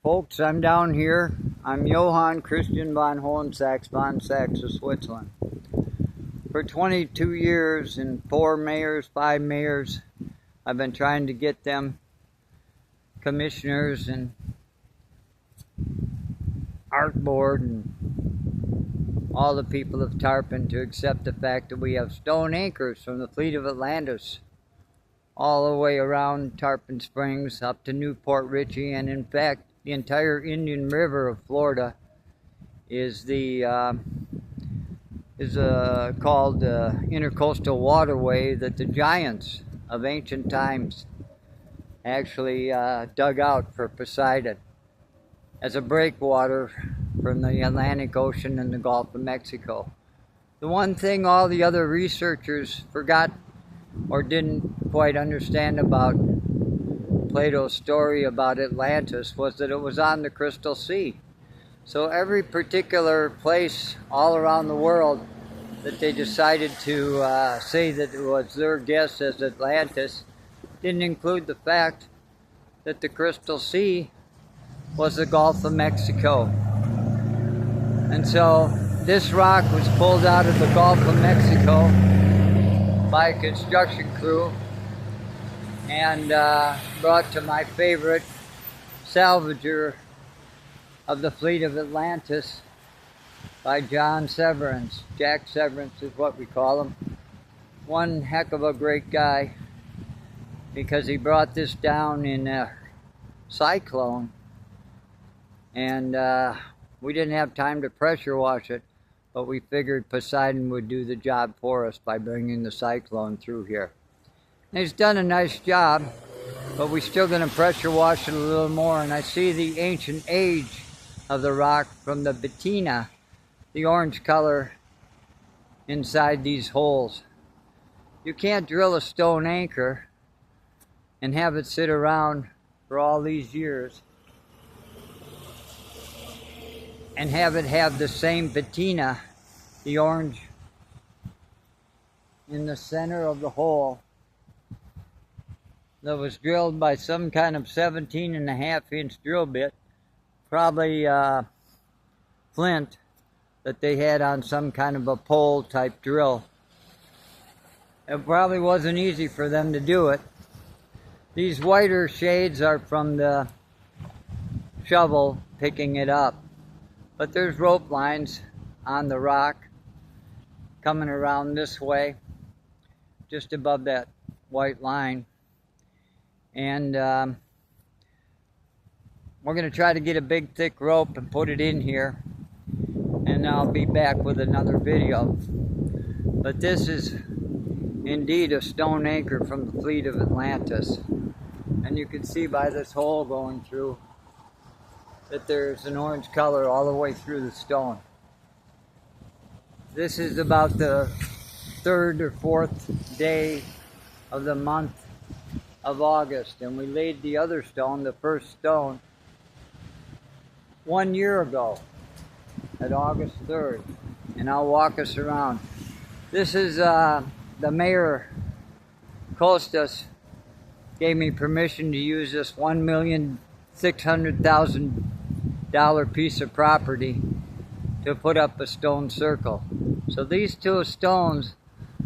Folks, I'm down here. I'm Johann Christian von Hohensax of Switzerland. For 22 years and 5 mayors, I've been trying to get them commissioners and art board and all the people of Tarpon to accept the fact that we have stone anchors from the fleet of Atlantis all the way around Tarpon Springs up to Newport Richey, and in fact the entire Indian River of Florida is called intercoastal waterway that the giants of ancient times actually dug out for Poseidon as a breakwater from the Atlantic Ocean and the Gulf of Mexico. The one thing all the other researchers forgot or didn't quite understand about Plato's story about Atlantis was that it was on the Crystal Sea. So every particular place all around the world that they decided to say that it was their guess as Atlantis didn't include the fact that the Crystal Sea was the Gulf of Mexico. And so this rock was pulled out of the Gulf of Mexico by a construction crew and brought to my favorite salvager of the fleet of Atlantis by Jack Severance is what we call him. One heck of a great guy, because he brought this down in a cyclone, and we didn't have time to pressure wash it, but we figured Poseidon would do the job for us by bringing the cyclone through here. And he's done a nice job, but we're still going to pressure wash it a little more. And I see the ancient age of the rock from the patina, the orange color inside these holes. You can't drill a stone anchor and have it sit around for all these years and have it have the same patina, the orange, in the center of the hole that was drilled by some kind of 17.5-inch drill bit, probably flint that they had on some kind of a pole type drill. It probably wasn't easy for them to do it. These whiter shades are from the shovel picking it up, but there's rope lines on the rock coming around this way just above that white line. And we're going to try to get a big thick rope and put it in here, and I'll be back with another video. But this is indeed a stone anchor from the fleet of Atlantis, and you can see by this hole going through that there's an orange color all the way through the stone. This is about the 3rd or 4th day of the month of August, and we laid the other stone, the first stone, 1 year ago at August 3rd, and I'll walk us around. This is the mayor, Costas, gave me permission to use this $1,600,000 piece of property to put up a stone circle. So these two stones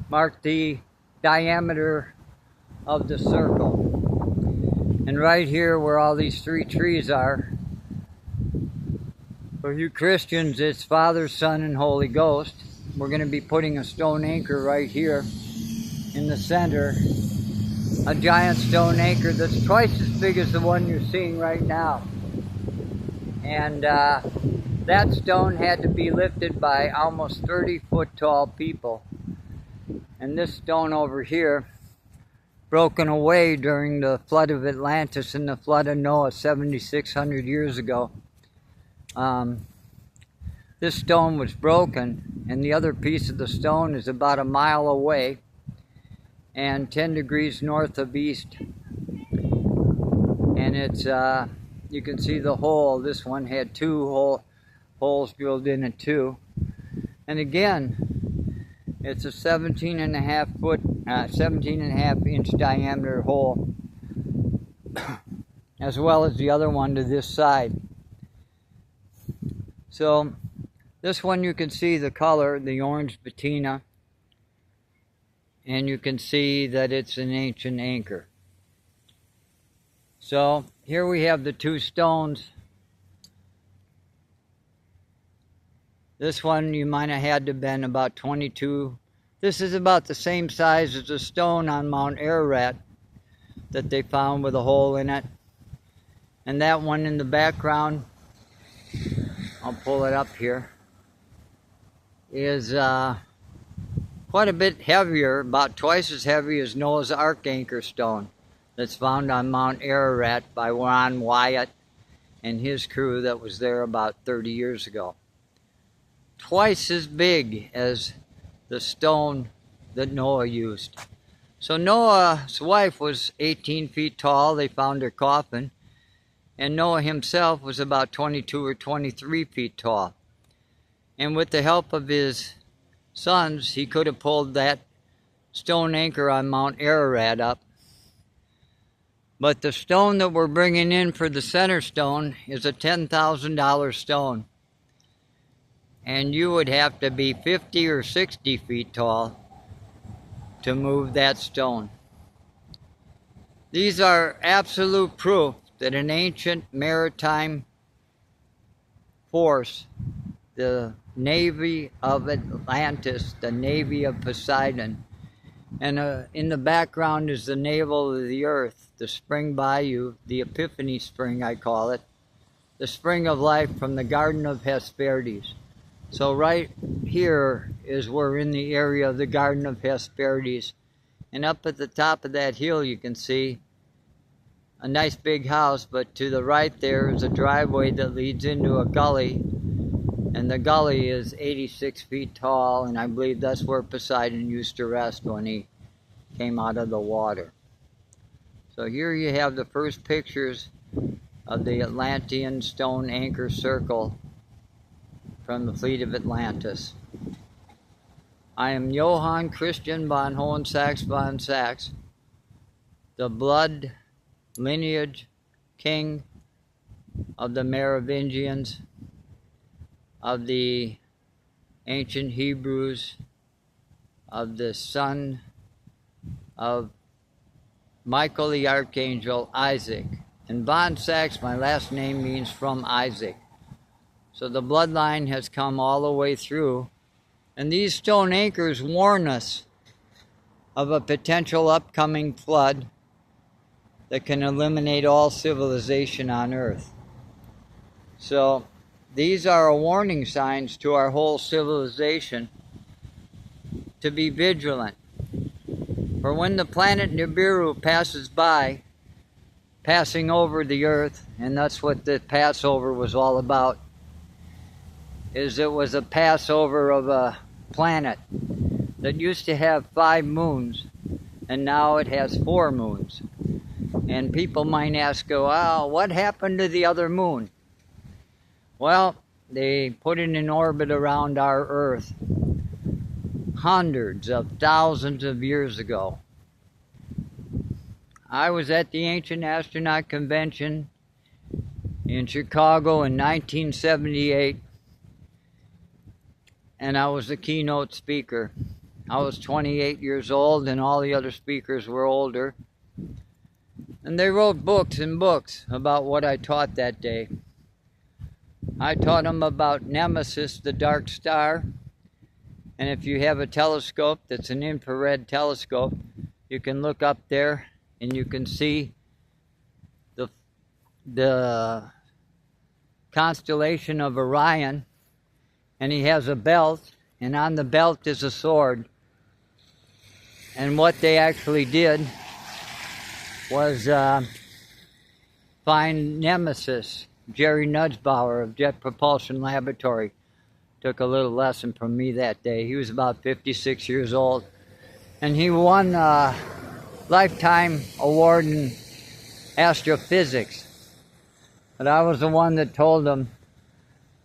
mark the diameter of the circle. And right here where all these 3 trees are, for you Christians, it's Father, Son, and Holy Ghost. We're going to be putting a stone anchor right here in the center. A giant stone anchor that's twice as big as the one you're seeing right now. And that stone had to be lifted by almost 30-foot tall people. And this stone over here, broken away during the flood of Atlantis and the flood of Noah 7,600 years ago. This stone was broken, and the other piece of the stone is about a mile away and 10 degrees north of east. And it's, you can see the hole. This one had 2 holes drilled in it too. And again, it's a 17.5-inch diameter hole. as well as the other one to this side. So this one you can see the color, the orange patina, and you can see that it's an ancient anchor. So here we have the two stones. This one you might have had to have been about 22. This is about the same size as the stone on Mount Ararat that they found with a hole in it. And that one in the background, I'll pull it up here, is quite a bit heavier, about twice as heavy as Noah's Ark anchor stone that's found on Mount Ararat by Ron Wyatt and his crew that was there about 30 years ago. Twice as big as the stone that Noah used. So Noah's wife was 18 feet tall. They found her coffin. And Noah himself was about 22 or 23 feet tall. And with the help of his sons, he could have pulled that stone anchor on Mount Ararat up. But the stone that we're bringing in for the center stone is a $10,000 stone. And you would have to be 50 or 60 feet tall to move that stone. These are absolute proof that an ancient maritime force, the Navy of Atlantis, the Navy of Poseidon, and in the background is the navel of the earth, the spring bayou, the Epiphany Spring I call it, the spring of life from the Garden of Hesperides. So right here is we're in the area of the Garden of Hesperides. And up at the top of that hill you can see a nice big house, but to the right there is a driveway that leads into a gully. And the gully is 86 feet tall, and I believe that's where Poseidon used to rest when he came out of the water. So here you have the first pictures of the Atlantean stone anchor circle from the fleet of Atlantis. I am Johann Christian von Hohensax von Sachs, the blood lineage king of the Merovingians, of the ancient Hebrews, of the son of Michael the Archangel, Isaac. And von Sachs, my last name, means from Isaac. So the bloodline has come all the way through. And these stone anchors warn us of a potential upcoming flood that can eliminate all civilization on Earth. So these are warning signs to our whole civilization to be vigilant. For when the planet Nibiru passes by, passing over the Earth, and that's what the Passover was all about, is it was a Passover of a planet that used to have 5 moons, and now it has 4 moons. And people might ask, well, what happened to the other moon? Well, they put it in orbit around our Earth hundreds of thousands of years ago. I was at the Ancient Astronaut Convention in Chicago in 1978, and I was the keynote speaker. I was 28 years old, and all the other speakers were older. And they wrote books and books about what I taught that day. I taught them about Nemesis, the dark star. And if you have a telescope that's an infrared telescope, you can look up there and you can see the constellation of Orion. And he has a belt, and on the belt is a sword. And what they actually did was find Nemesis. Jerry Nussbauer of Jet Propulsion Laboratory took a little lesson from me that day. He was about 56 years old, and he won a lifetime award in astrophysics. But I was the one that told him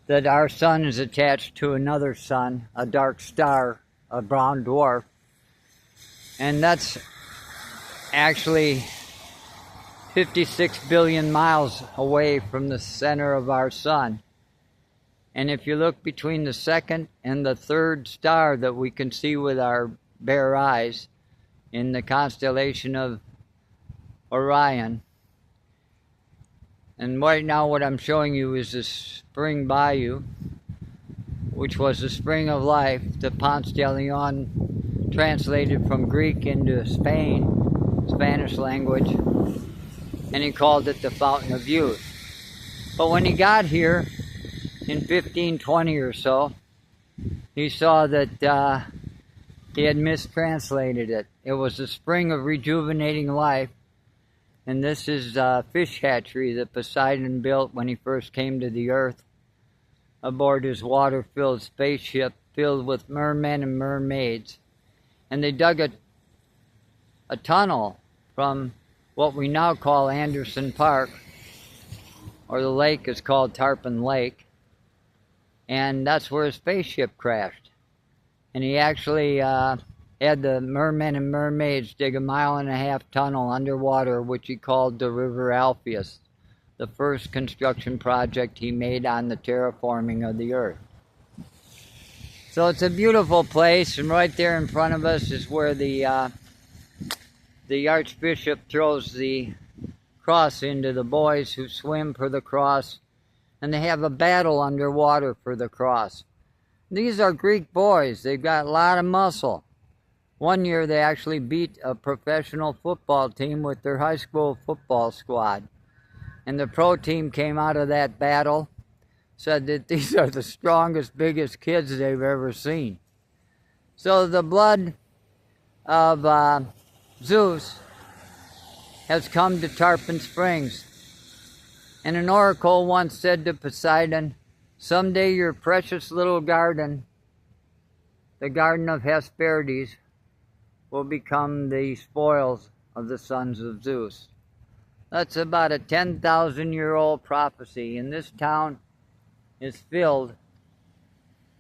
that our sun is attached to another sun, a dark star, a brown dwarf. And that's actually 56 billion miles away from the center of our sun. And if you look between the second and the third star that we can see with our bare eyes in the constellation of Orion, and right now what I'm showing you is the spring bayou, which was the spring of life that Ponce de Leon translated from Greek into Spanish language, and he called it the fountain of youth. But when he got here in 1520 or so, he saw that he had mistranslated it. It was the spring of rejuvenating life, and this is a fish hatchery that Poseidon built when he first came to the earth aboard his water-filled spaceship filled with mermen and mermaids. And they dug a tunnel from what we now call Anderson Park, or the lake is called Tarpon Lake, and that's where his spaceship crashed. And he actually had the mermen and mermaids dig a 1.5-mile tunnel underwater, which he called the River Alpheus, the first construction project he made on the terraforming of the earth. So it's a beautiful place, and right there in front of us is where the Archbishop throws the cross into the boys who swim for the cross, and they have a battle underwater for the cross. These are Greek boys. They've got a lot of muscle. One year they actually beat a professional football team with their high school football squad. And the pro team came out of that battle, said that these are the strongest, biggest kids they've ever seen. So the blood of Zeus has come to Tarpon Springs. And an oracle once said to Poseidon, "Someday your precious little garden, the garden of Hesperides, will become the spoils of the sons of Zeus." That's about a 10,000-year-old prophecy, and this town is filled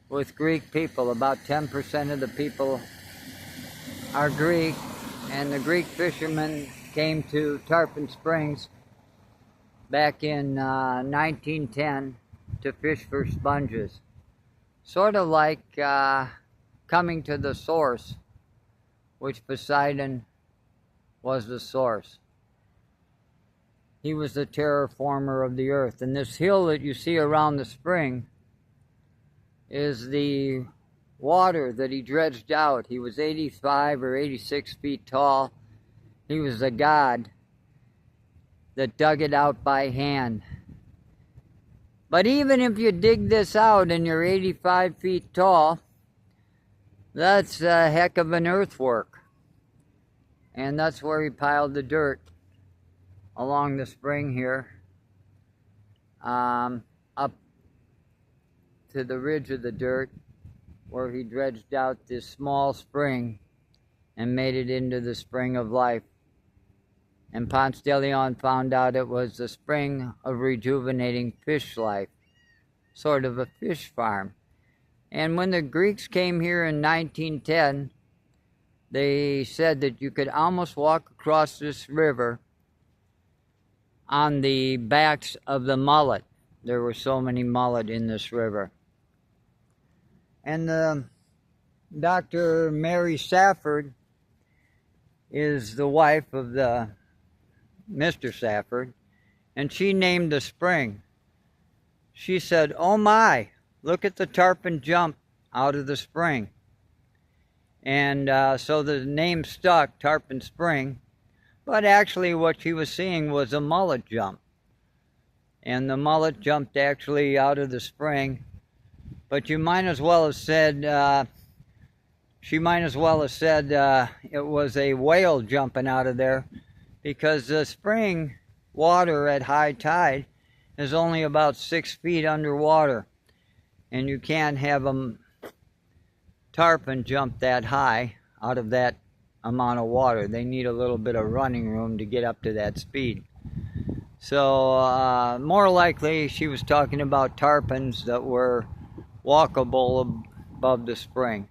with Greek people. About 10% of the people are Greek, and the Greek fishermen came to Tarpon Springs back in 1910 to fish for sponges. Sort of like coming to the source, which Poseidon was the source. He was the terraformer of the earth. And this hill that you see around the spring is the water that he dredged out. He was 85 or 86 feet tall. He was a god that dug it out by hand. But even if you dig this out and you're 85 feet tall, that's a heck of an earthwork. And that's where he piled the dirt along the spring here, up to the ridge of the dirt, where he dredged out this small spring and made it into the spring of life. And Ponce de Leon found out it was the spring of rejuvenating fish life, sort of a fish farm. And when the Greeks came here in 1910, they said that you could almost walk across this river on the backs of the mullet. There were so many mullet in this river. And Dr. Mary Safford is the wife of the Mr. Safford, and she named the spring. She said, "Oh my, look at the tarpon jump out of the spring." And so the name stuck, Tarpon Spring. But actually what she was seeing was a mullet jump. And the mullet jumped actually out of the spring. But you might as well have said, she might as well have said it was a whale jumping out of there, because the spring water at high tide is only about 6 feet underwater. And you can't have a tarpon jump that high out of that amount of water. They need a little bit of running room to get up to that speed. So more likely she was talking about tarpons that were walkable above the spring.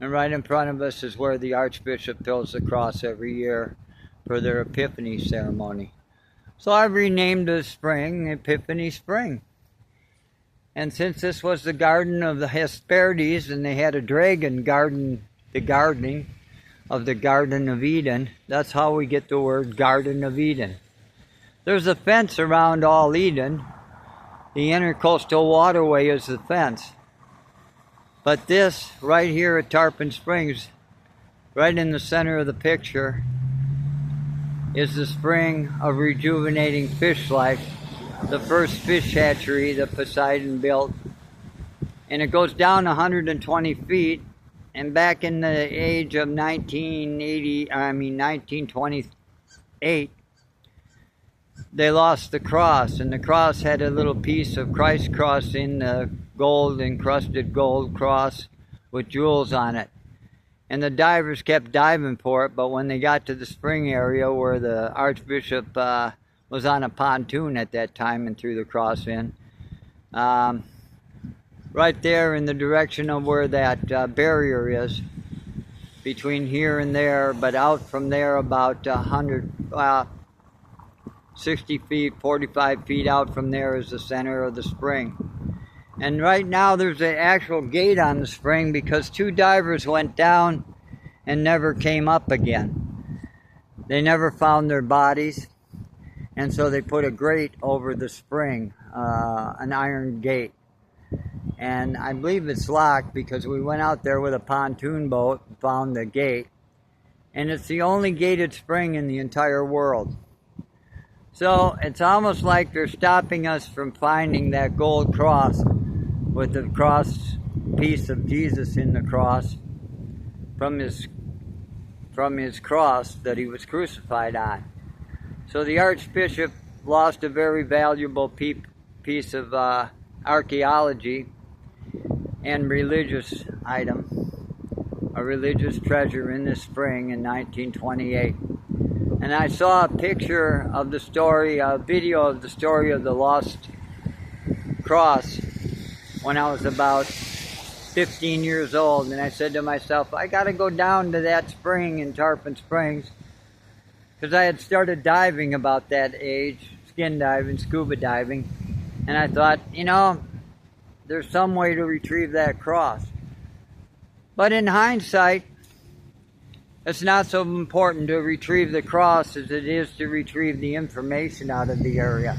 And right in front of us is where the Archbishop throws the cross every year for their Epiphany ceremony. So I renamed the spring Epiphany Spring. And since this was the garden of the Hesperides, and they had a dragon garden, the gardening of the Garden of Eden, that's how we get the word Garden of Eden. There's a fence around all Eden. The intercoastal waterway is the fence. But this, right here at Tarpon Springs, right in the center of the picture, is the spring of rejuvenating fish life, the first fish hatchery that Poseidon built. And it goes down 120 feet, and back in the age of 1928, they lost the cross, and the cross had a little piece of Christ's cross in the gold, encrusted gold cross with jewels on it. And the divers kept diving for it, but when they got to the spring area where the Archbishop was on a pontoon at that time and threw the cross in, right there in the direction of where that barrier is, between here and there, but out from there about 60 feet, 45 feet out from there is the center of the spring. And right now there's an actual gate on the spring because 2 divers went down and never came up again. They never found their bodies, and so they put a grate over the spring, an iron gate. And I believe it's locked because we went out there with a pontoon boat and found the gate. And it's the only gated spring in the entire world. So it's almost like they're stopping us from finding that gold cross with the cross piece of Jesus in the cross from his cross that he was crucified on. So the Archbishop lost a very valuable piece of archaeology and religious item, a religious treasure in this spring in 1928. And I saw a picture of the story, a video of the story of the lost cross when I was about 15 years old. And I said to myself, I got to go down to that spring in Tarpon Springs, because I had started diving about that age, skin diving, scuba diving. And I thought, you know, there's some way to retrieve that cross. But in hindsight, it's not so important to retrieve the cross as it is to retrieve the information out of the area.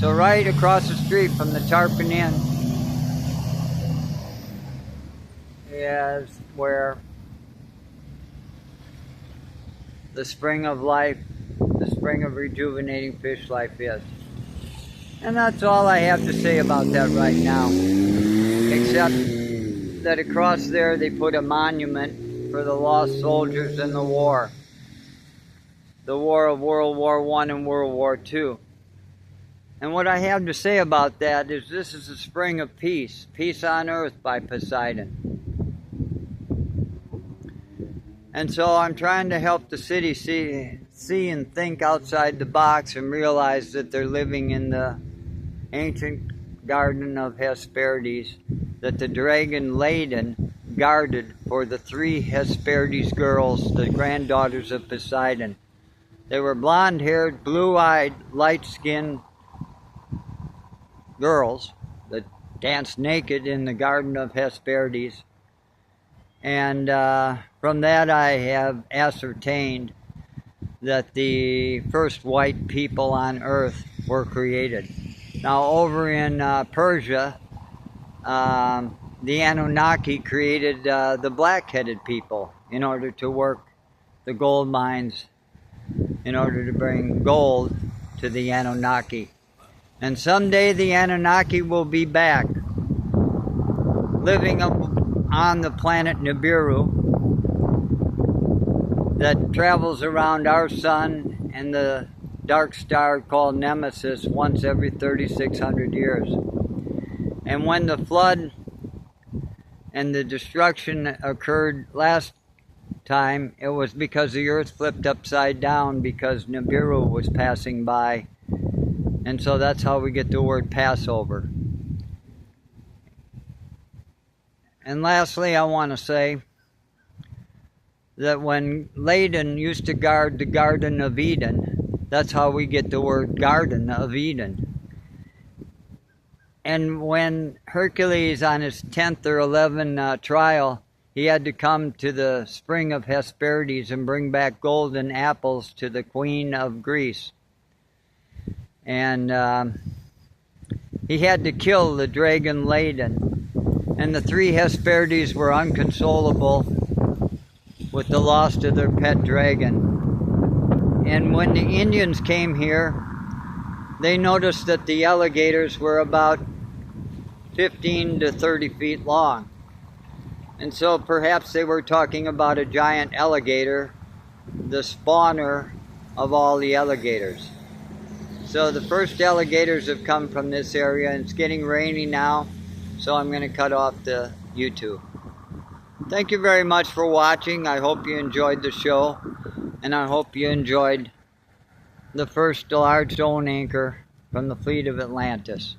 So right across the street from the Tarpon Inn is where the spring of life, the spring of rejuvenating fish life is. And that's all I have to say about that right now, except that across there they put a monument for the lost soldiers in the war of World War I and World War II. And what I have to say about that is this is a spring of peace, peace on earth by Poseidon. And so I'm trying to help the city see and think outside the box and realize that they're living in the ancient garden of Hesperides that the dragon Ladon guarded for the 3 Hesperides girls, the granddaughters of Poseidon. They were blonde-haired, blue-eyed, light-skinned girls that danced naked in the garden of Hesperides. And from that I have ascertained that the first white people on earth were created. Now over in Persia, the Anunnaki created the black-headed people in order to work the gold mines, in order to bring gold to the Anunnaki. And someday the Anunnaki will be back, living on the planet Nibiru that travels around our sun and the dark star called Nemesis once every 3,600 years. And when the flood and the destruction occurred last time, it was because the earth flipped upside down because Nibiru was passing by. And so that's how we get the word Passover. And lastly, I want to say that when Ladon used to guard the Garden of Eden, that's how we get the word Garden of Eden. And when Hercules, on his 10th or 11th trial, he had to come to the spring of Hesperides and bring back golden apples to the queen of Greece. And he had to kill the dragon Ladon. And the three Hesperides were unconsolable with the loss of their pet dragon. And when the Indians came here, they noticed that the alligators were about 15 to 30 feet long. And so perhaps they were talking about a giant alligator, the spawner of all the alligators. So the first alligators have come from this area, and it's getting rainy now, so I'm going to cut off the YouTube. Thank you very much for watching. I hope you enjoyed the show, and I hope you enjoyed the first large stone anchor from the fleet of Atlantis.